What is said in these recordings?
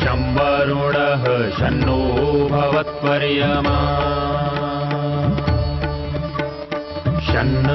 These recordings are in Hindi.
शं वरुणः शन्नो भवत्वर्यमा शन्न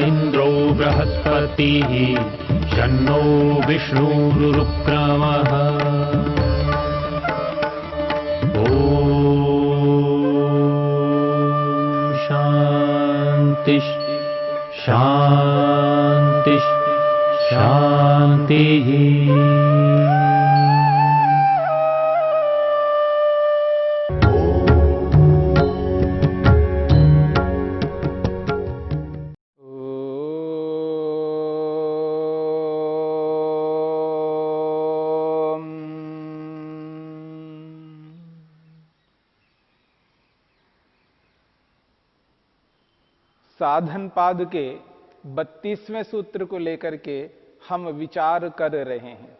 इन्द्रो बृहस्पतिः शन्नो विष्णुरुक्रमः ॐ शान्ति शान्ति शान्तिः। साधन पाद के 32वें सूत्र को लेकर के हम विचार कर रहे हैं।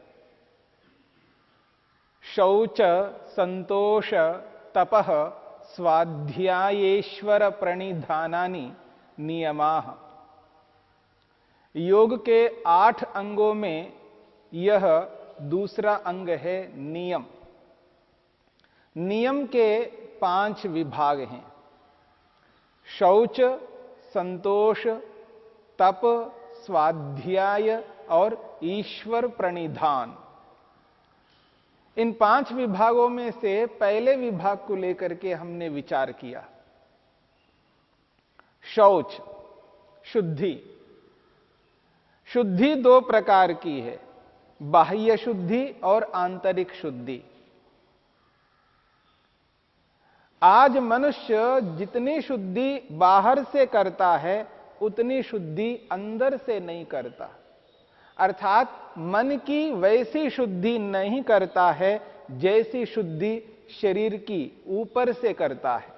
शौच संतोष तपः स्वाध्यायेश्वर प्रणिधानानि नियमाः। योग के 8 अंगों में यह दूसरा अंग है नियम। नियम के 5 विभाग हैं। शौच, संतोष, तप, स्वाध्याय और ईश्वर प्रणिधान। इन 5 विभागों में से पहले विभाग को लेकर के हमने विचार किया। शौच, शुद्धि। शुद्धि 2 प्रकार की है, बाह्य शुद्धि और आंतरिक शुद्धि। आज मनुष्य जितनी शुद्धि बाहर से करता है उतनी शुद्धि अंदर से नहीं करता, अर्थात मन की वैसी शुद्धि नहीं करता है जैसी शुद्धि शरीर की ऊपर से करता है।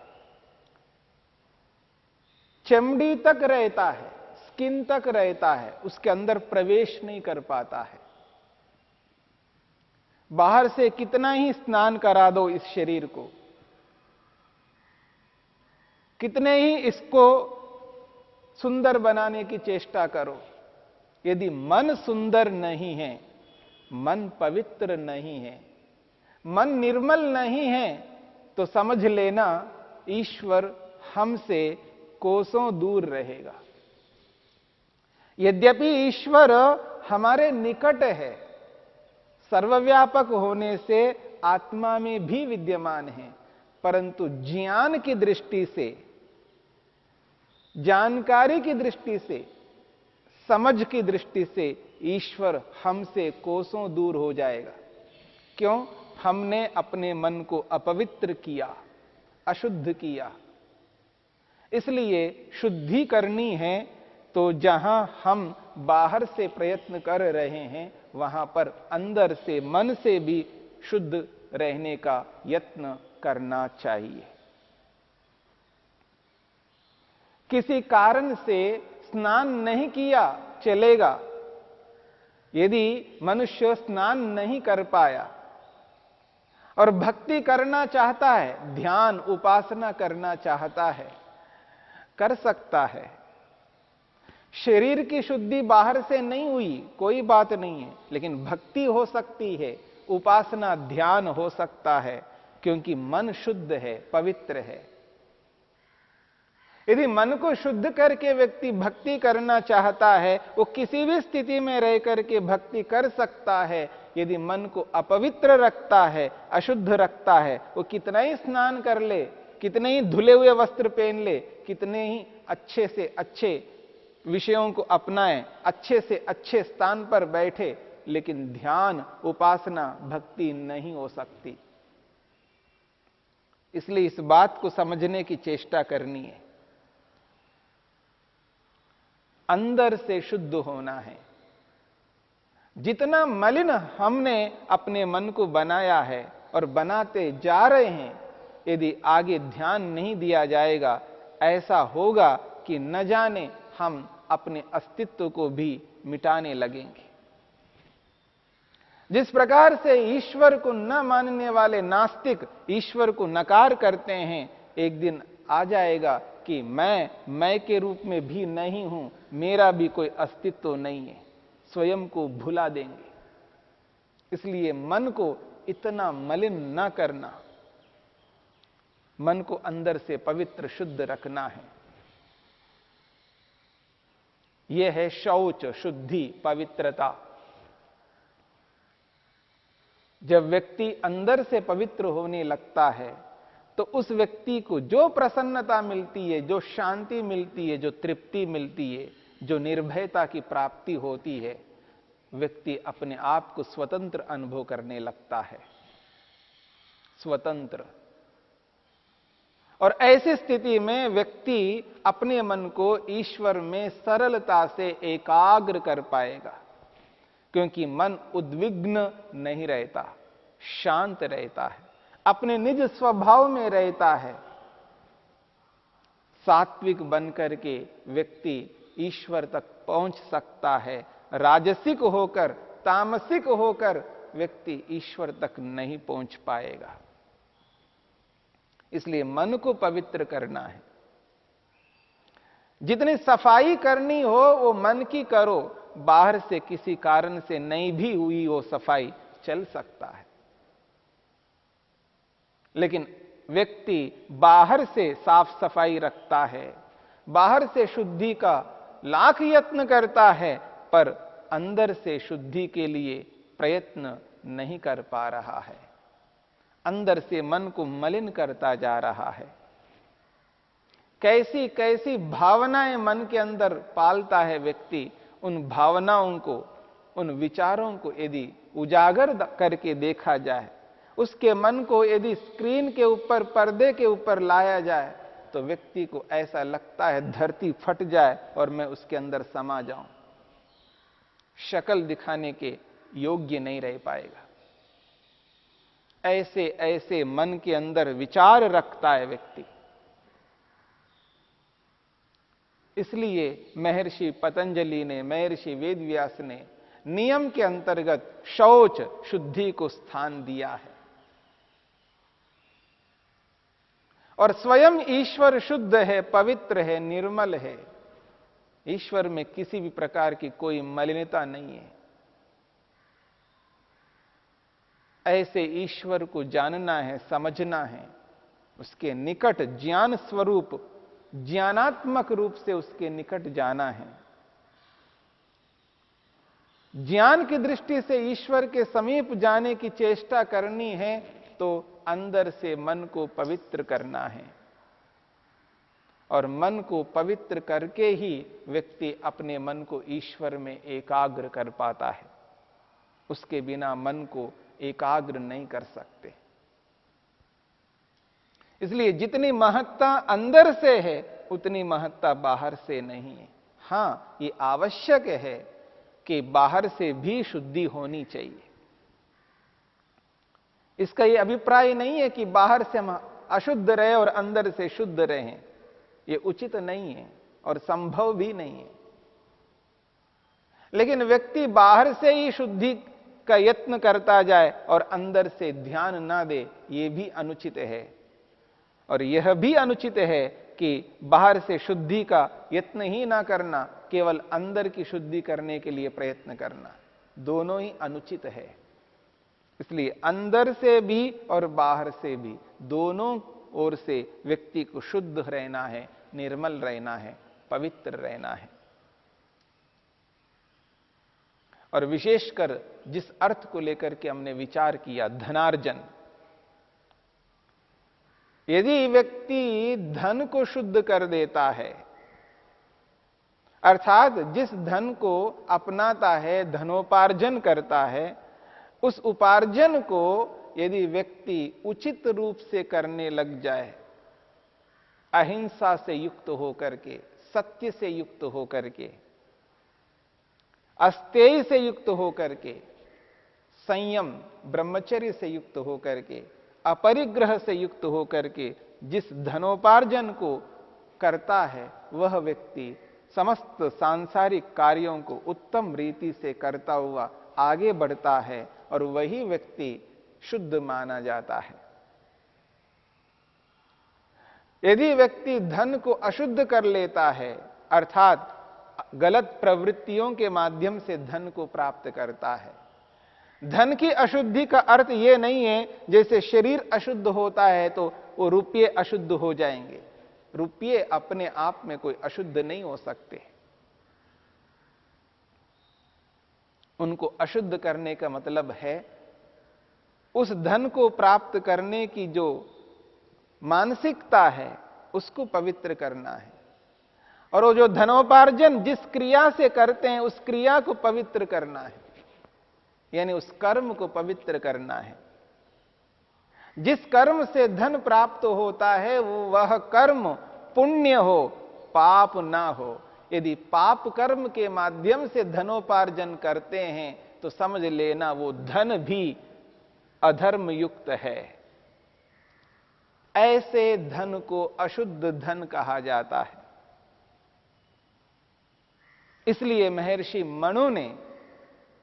चमड़ी तक रहता है, स्किन तक रहता है, उसके अंदर प्रवेश नहीं कर पाता है। बाहर से कितना ही स्नान करा दो इस शरीर को, कितने ही इसको सुंदर बनाने की चेष्टा करो, यदि मन सुंदर नहीं है, मन पवित्र नहीं है, मन निर्मल नहीं है, तो समझ लेना ईश्वर हमसे कोसों दूर रहेगा। यद्यपि ईश्वर हमारे निकट है, सर्वव्यापक होने से आत्मा में भी विद्यमान है, परंतु ज्ञान की दृष्टि से, जानकारी की दृष्टि से, समझ की दृष्टि से ईश्वर हमसे कोसों दूर हो जाएगा। क्यों? हमने अपने मन को अपवित्र किया, अशुद्ध किया। इसलिए शुद्धि करनी है तो जहां हम बाहर से प्रयत्न कर रहे हैं वहां पर अंदर से, मन से भी शुद्ध रहने का यत्न करना चाहिए। किसी कारण से स्नान नहीं किया चलेगा। यदि मनुष्य स्नान नहीं कर पाया और भक्ति करना चाहता है, ध्यान उपासना करना चाहता है, कर सकता है। शरीर की शुद्धि बाहर से नहीं हुई, कोई बात नहीं है, लेकिन भक्ति हो सकती है, उपासना ध्यान हो सकता है, क्योंकि मन शुद्ध है, पवित्र है। यदि मन को शुद्ध करके व्यक्ति भक्ति करना चाहता है, वो किसी भी स्थिति में रह करके भक्ति कर सकता है। यदि मन को अपवित्र रखता है, अशुद्ध रखता है, वो कितना ही स्नान कर ले, कितने ही धुले हुए वस्त्र पहन ले, कितने ही अच्छे से अच्छे विषयों को अपनाए, अच्छे से अच्छे स्थान पर बैठे, लेकिन ध्यान, उपासना, भक्ति नहीं हो सकती। इसलिए इस बात को समझने की चेष्टा करनी है। अंदर से शुद्ध होना है। जितना मलिन हमने अपने मन को बनाया है और बनाते जा रहे हैं, यदि आगे ध्यान नहीं दिया जाएगा, ऐसा होगा कि न जाने हम अपने अस्तित्व को भी मिटाने लगेंगे। जिस प्रकार से ईश्वर को न मानने वाले नास्तिक ईश्वर को नकार करते हैं, एक दिन आ जाएगा कि मैं के रूप में भी नहीं हूं, मेरा भी कोई अस्तित्व नहीं है, स्वयं को भुला देंगे। इसलिए मन को इतना मलिन न करना, मन को अंदर से पवित्र शुद्ध रखना है। यह है शौच, शुद्धि, पवित्रता। जब व्यक्ति अंदर से पवित्र होने लगता है तो उस व्यक्ति को जो प्रसन्नता मिलती है, जो शांति मिलती है, जो तृप्ति मिलती है, जो निर्भयता की प्राप्ति होती है, व्यक्ति अपने आप को स्वतंत्र अनुभव करने लगता है। स्वतंत्र। और ऐसी स्थिति में व्यक्ति अपने मन को ईश्वर में सरलता से एकाग्र कर पाएगा, क्योंकि मन उद्विग्न नहीं रहता, शांत रहता है, अपने निज स्वभाव में रहता है। सात्विक बनकर के व्यक्ति ईश्वर तक पहुंच सकता है। राजसिक होकर, तामसिक होकर व्यक्ति ईश्वर तक नहीं पहुंच पाएगा। इसलिए मन को पवित्र करना है। जितनी सफाई करनी हो वो मन की करो, बाहर से किसी कारण से नहीं भी हुई वो सफाई चल सकता है। लेकिन व्यक्ति बाहर से साफ सफाई रखता है, बाहर से शुद्धि का लाख यत्न करता है, पर अंदर से शुद्धि के लिए प्रयत्न नहीं कर पा रहा है, अंदर से मन को मलिन करता जा रहा है। कैसी कैसी भावनाएं मन के अंदर पालता है व्यक्ति, उन भावनाओं को, उन विचारों को यदि उजागर करके देखा जाए, उसके मन को यदि स्क्रीन के ऊपर, पर्दे के ऊपर लाया जाए, तो व्यक्ति को ऐसा लगता है धरती फट जाए और मैं उसके अंदर समा जाऊं। शक्ल दिखाने के योग्य नहीं रह पाएगा। ऐसे ऐसे मन के अंदर विचार रखता है व्यक्ति। इसलिए महर्षि पतंजलि ने, महर्षि वेदव्यास ने नियम के अंतर्गत शौच, शुद्धि को स्थान दिया है। और स्वयं ईश्वर शुद्ध है, पवित्र है, निर्मल है। ईश्वर में किसी भी प्रकार की कोई मलिनता नहीं है। ऐसे ईश्वर को जानना है, समझना है, उसके निकट ज्ञान स्वरूप, ज्ञानात्मक रूप से उसके निकट जाना है। ज्ञान की दृष्टि से ईश्वर के समीप जाने की चेष्टा करनी है तो अंदर से मन को पवित्र करना है। और मन को पवित्र करके ही व्यक्ति अपने मन को ईश्वर में एकाग्र कर पाता है। उसके बिना मन को एकाग्र नहीं कर सकते। इसलिए जितनी महत्ता अंदर से है उतनी महत्ता बाहर से नहीं है। हां, ये आवश्यक है कि बाहर से भी शुद्धि होनी चाहिए। इसका यह अभिप्राय नहीं है कि बाहर से हम अशुद्ध रहे और अंदर से शुद्ध रहें। यह उचित नहीं है और संभव भी नहीं है। लेकिन व्यक्ति बाहर से ही शुद्धि का यत्न करता जाए और अंदर से ध्यान ना दे, यह भी अनुचित है। और यह भी अनुचित है कि बाहर से शुद्धि का यत्न ही ना करना, केवल अंदर की शुद्धि करने के लिए प्रयत्न करना, दोनों ही अनुचित है। इसलिए अंदर से भी और बाहर से भी, दोनों ओर से व्यक्ति को शुद्ध रहना है, निर्मल रहना है, पवित्र रहना है। और विशेषकर जिस अर्थ को लेकर के हमने विचार किया, धनार्जन, यदि व्यक्ति धन को शुद्ध कर देता है, अर्थात जिस धन को अपनाता है, धनोपार्जन करता है, उस उपार्जन को यदि व्यक्ति उचित रूप से करने लग जाए, अहिंसा से युक्त होकर के, सत्य से युक्त होकर के, अस्तेय से युक्त होकर के, संयम ब्रह्मचर्य से युक्त होकर के, अपरिग्रह से युक्त होकर के जिस धनोपार्जन को करता है, वह व्यक्ति समस्त सांसारिक कार्यों को उत्तम रीति से करता हुआ आगे बढ़ता है और वही व्यक्ति शुद्ध माना जाता है। यदि व्यक्ति धन को अशुद्ध कर लेता है, अर्थात गलत प्रवृत्तियों के माध्यम से धन को प्राप्त करता है, धन की अशुद्धि का अर्थ यह नहीं है जैसे शरीर अशुद्ध होता है तो वो रुपये अशुद्ध हो जाएंगे। रुपये अपने आप में कोई अशुद्ध नहीं हो सकते। उनको अशुद्ध करने का मतलब है उस धन को प्राप्त करने की जो मानसिकता है उसको पवित्र करना है, और वो जो धनोपार्जन जिस क्रिया से करते हैं उस क्रिया को पवित्र करना है, यानी उस कर्म को पवित्र करना है। जिस कर्म से धन प्राप्त होता है वह कर्म पुण्य हो, पाप ना हो। यदि पाप कर्म के माध्यम से धनोपार्जन करते हैं तो समझ लेना वो धन भी अधर्म युक्त है। ऐसे धन को अशुद्ध धन कहा जाता है। इसलिए महर्षि मनु ने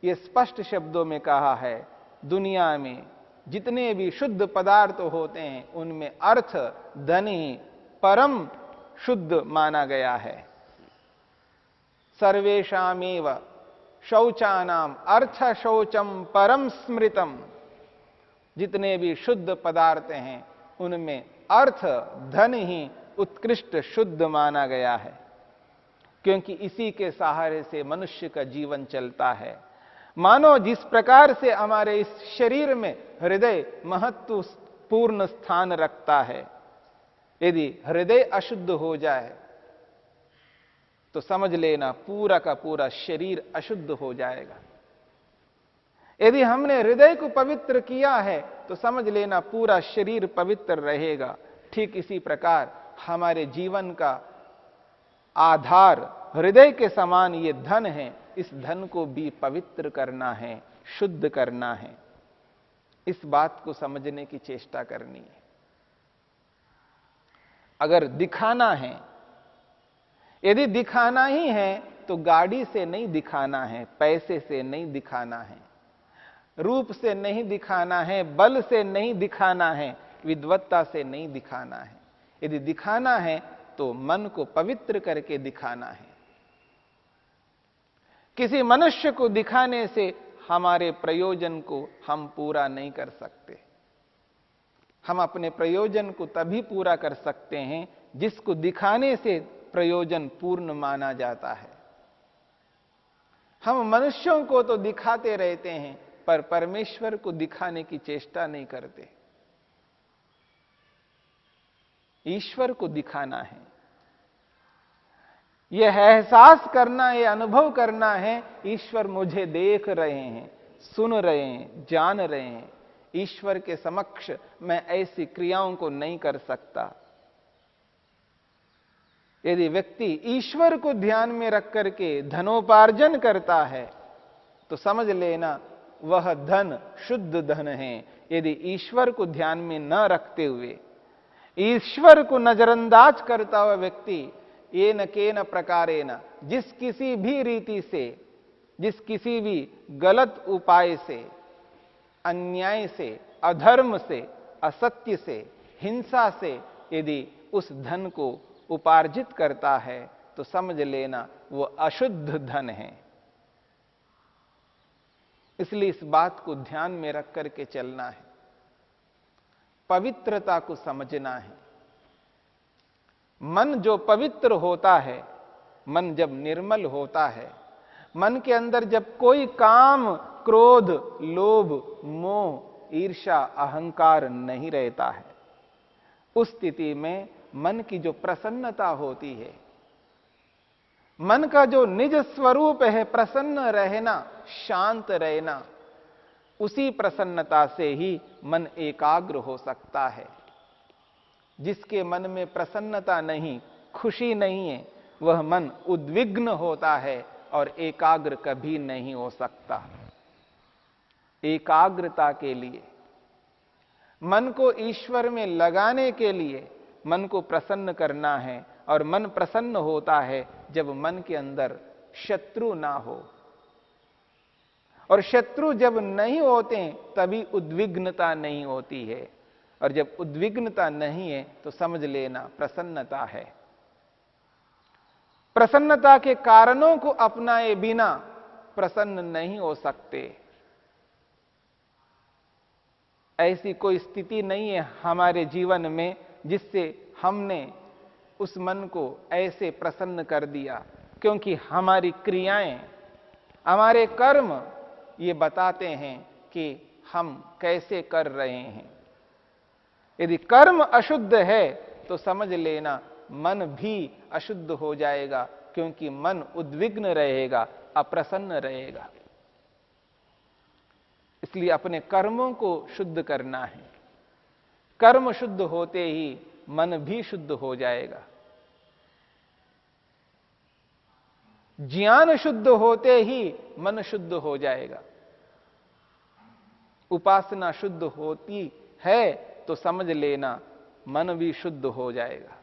यह स्पष्ट शब्दों में कहा है, दुनिया में जितने भी शुद्ध पदार्थ होते हैं उनमें अर्थ धन ही परम शुद्ध माना गया है। सर्वेषामेव शौचानाम अर्थ शौचम परम स्मृतम। जितने भी शुद्ध पदार्थ हैं उनमें अर्थ धन ही उत्कृष्ट शुद्ध माना गया है, क्योंकि इसी के सहारे से मनुष्य का जीवन चलता है। मानो जिस प्रकार से हमारे इस शरीर में हृदय महत्वपूर्ण स्थान रखता है, यदि हृदय अशुद्ध हो जाए तो समझ लेना पूरा का पूरा शरीर अशुद्ध हो जाएगा। यदि हमने हृदय को पवित्र किया है तो समझ लेना पूरा शरीर पवित्र रहेगा। ठीक इसी प्रकार हमारे जीवन का आधार हृदय के समान ये धन है, इस धन को भी पवित्र करना है, शुद्ध करना है। इस बात को समझने की चेष्टा करनी है। अगर दिखाना है, यदि दिखाना ही है तो गाड़ी से नहीं दिखाना है, पैसे से नहीं दिखाना है, रूप से नहीं दिखाना है, बल से नहीं दिखाना है, विद्वत्ता से नहीं दिखाना है। यदि दिखाना है तो मन को पवित्र करके दिखाना है। किसी मनुष्य को दिखाने से हमारे प्रयोजन को हम पूरा नहीं कर सकते। हम अपने प्रयोजन को तभी पूरा कर सकते हैं जिसको दिखाने से प्रयोजन पूर्ण माना जाता है। हम मनुष्यों को तो दिखाते रहते हैं पर परमेश्वर को दिखाने की चेष्टा नहीं करते। ईश्वर को दिखाना है, यह एहसास करना, यह अनुभव करना है ईश्वर मुझे देख रहे हैं, सुन रहे हैं, जान रहे हैं। ईश्वर के समक्ष मैं ऐसी क्रियाओं को नहीं कर सकता। यदि व्यक्ति ईश्वर को ध्यान में रख करके धनोपार्जन करता है तो समझ लेना वह धन शुद्ध धन है। यदि ईश्वर को ध्यान में न रखते हुए, ईश्वर को नजरअंदाज करता हुआ व्यक्ति ये न के न प्रकारे न जिस किसी भी रीति से, जिस किसी भी गलत उपाय से, अन्याय से, अधर्म से, असत्य से, हिंसा से यदि उस धन को उपार्जित करता है तो समझ लेना वो अशुद्ध धन है। इसलिए इस बात को ध्यान में रख करके चलना है, पवित्रता को समझना है। मन जो पवित्र होता है, मन जब निर्मल होता है, मन के अंदर जब कोई काम, क्रोध, लोभ, मोह, ईर्ष्या, अहंकार नहीं रहता है, उस स्थिति में मन की जो प्रसन्नता होती है, मन का जो निज स्वरूप है प्रसन्न रहना, शांत रहना, उसी प्रसन्नता से ही मन एकाग्र हो सकता है। जिसके मन में प्रसन्नता नहीं, खुशी नहीं है, वह मन उद्विग्न होता है और एकाग्र कभी नहीं हो सकता। एकाग्रता के लिए, मन को ईश्वर में लगाने के लिए मन को प्रसन्न करना है, और मन प्रसन्न होता है जब मन के अंदर शत्रु ना हो, और शत्रु जब नहीं होते तभी उद्विग्नता नहीं होती है, और जब उद्विग्नता नहीं है तो समझ लेना प्रसन्नता है। प्रसन्नता के कारणों को अपनाए बिना प्रसन्न नहीं हो सकते। ऐसी कोई स्थिति नहीं है हमारे जीवन में जिससे हमने उस मन को ऐसे प्रसन्न कर दिया, क्योंकि हमारी क्रियाएं, हमारे कर्म ये बताते हैं कि हम कैसे कर रहे हैं। यदि कर्म अशुद्ध है तो समझ लेना मन भी अशुद्ध हो जाएगा, क्योंकि मन उद्विग्न रहेगा, अप्रसन्न रहेगा। इसलिए अपने कर्मों को शुद्ध करना है। कर्म शुद्ध होते ही मन भी शुद्ध हो जाएगा। ज्ञान शुद्ध होते ही मन शुद्ध हो जाएगा। उपासना शुद्ध होती है तो समझ लेना मन भी शुद्ध हो जाएगा।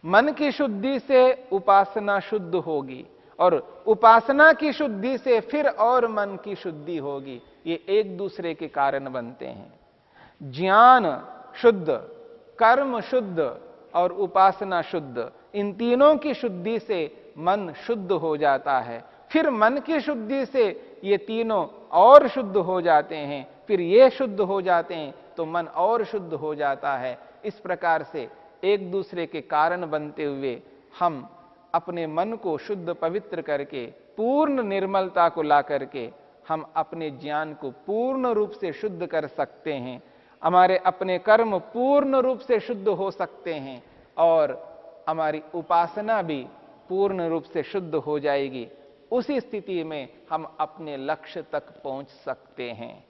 मन की शुद्धि से उपासना शुद्ध होगी, और उपासना की शुद्धि से फिर और मन की शुद्धि होगी। ये एक दूसरे के कारण बनते हैं। ज्ञान शुद्ध, कर्म शुद्ध और उपासना शुद्ध, इन तीनों की शुद्धि से मन शुद्ध हो जाता है। फिर मन की शुद्धि से ये तीनों और शुद्ध हो जाते हैं, फिर ये शुद्ध हो जाते हैं तो मन और शुद्ध हो जाता है। इस प्रकार से एक दूसरे के कारण बनते हुए हम अपने मन को शुद्ध पवित्र करके, पूर्ण निर्मलता को ला करके हम अपने ज्ञान को पूर्ण रूप से शुद्ध कर सकते हैं। हमारे अपने कर्म पूर्ण रूप से शुद्ध हो सकते हैं और हमारी उपासना भी पूर्ण रूप से शुद्ध हो जाएगी। उसी स्थिति में हम अपने लक्ष्य तक पहुंच सकते हैं।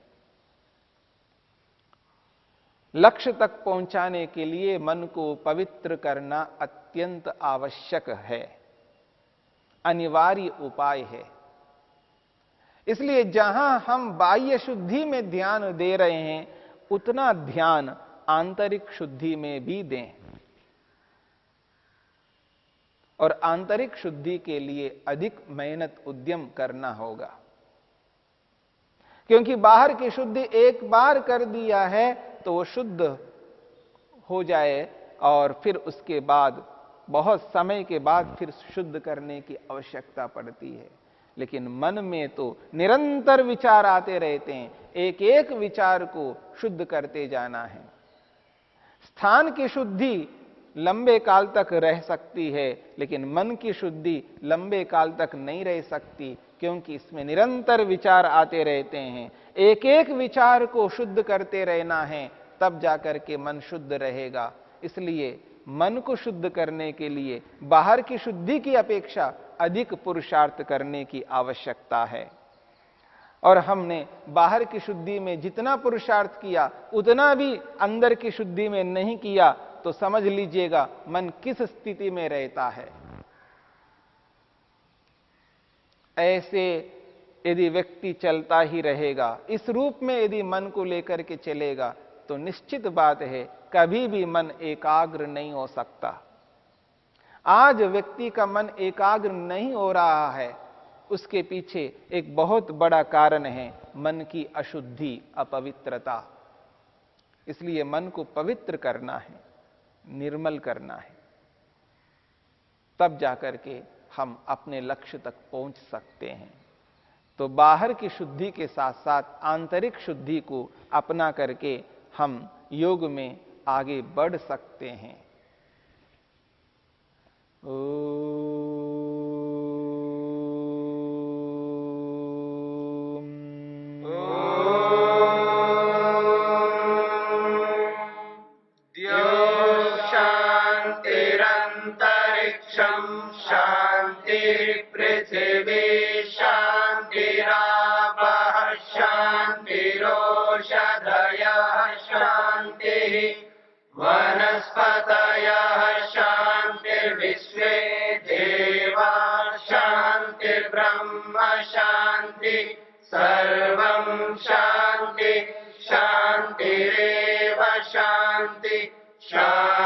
लक्ष्य तक पहुंचाने के लिए मन को पवित्र करना अत्यंत आवश्यक है, अनिवार्य उपाय है। इसलिए जहां हम बाह्य शुद्धि में ध्यान दे रहे हैं, उतना ध्यान आंतरिक शुद्धि में भी दें। और आंतरिक शुद्धि के लिए अधिक मेहनत, उद्यम करना होगा, क्योंकि बाहर की शुद्धि एक बार कर दिया है तो वो शुद्ध हो जाए और फिर उसके बाद बहुत समय के बाद फिर शुद्ध करने की आवश्यकता पड़ती है। लेकिन मन में तो निरंतर विचार आते रहते हैं, एक एक विचार को शुद्ध करते जाना है। स्थान की शुद्धि लंबे काल तक रह सकती है, लेकिन मन की शुद्धि लंबे काल तक नहीं रह सकती, क्योंकि इसमें निरंतर विचार आते रहते हैं। एक एक विचार को शुद्ध करते रहना है, तब जाकर के मन शुद्ध रहेगा। इसलिए मन को शुद्ध करने के लिए बाहर की शुद्धि की अपेक्षा अधिक पुरुषार्थ करने की आवश्यकता है। और हमने बाहर की शुद्धि में जितना पुरुषार्थ किया, उतना भी अंदर की शुद्धि में नहीं किया, तो समझ लीजिएगा मन किस स्थिति में रहता है। ऐसे यदि व्यक्ति चलता ही रहेगा, इस रूप में यदि मन को लेकर के चलेगा, तो निश्चित बात है कभी भी मन एकाग्र नहीं हो सकता। आज व्यक्ति का मन एकाग्र नहीं हो रहा है, उसके पीछे एक बहुत बड़ा कारण है मन की अशुद्धि, अपवित्रता। इसलिए मन को पवित्र करना है, निर्मल करना है, तब जाकर के हम अपने लक्ष्य तक पहुंच सकते हैं। तो बाहर की शुद्धि के साथ साथ आंतरिक शुद्धि को अपना करके हम योग में आगे बढ़ सकते हैं। शांति शांतिरेव शांति शांति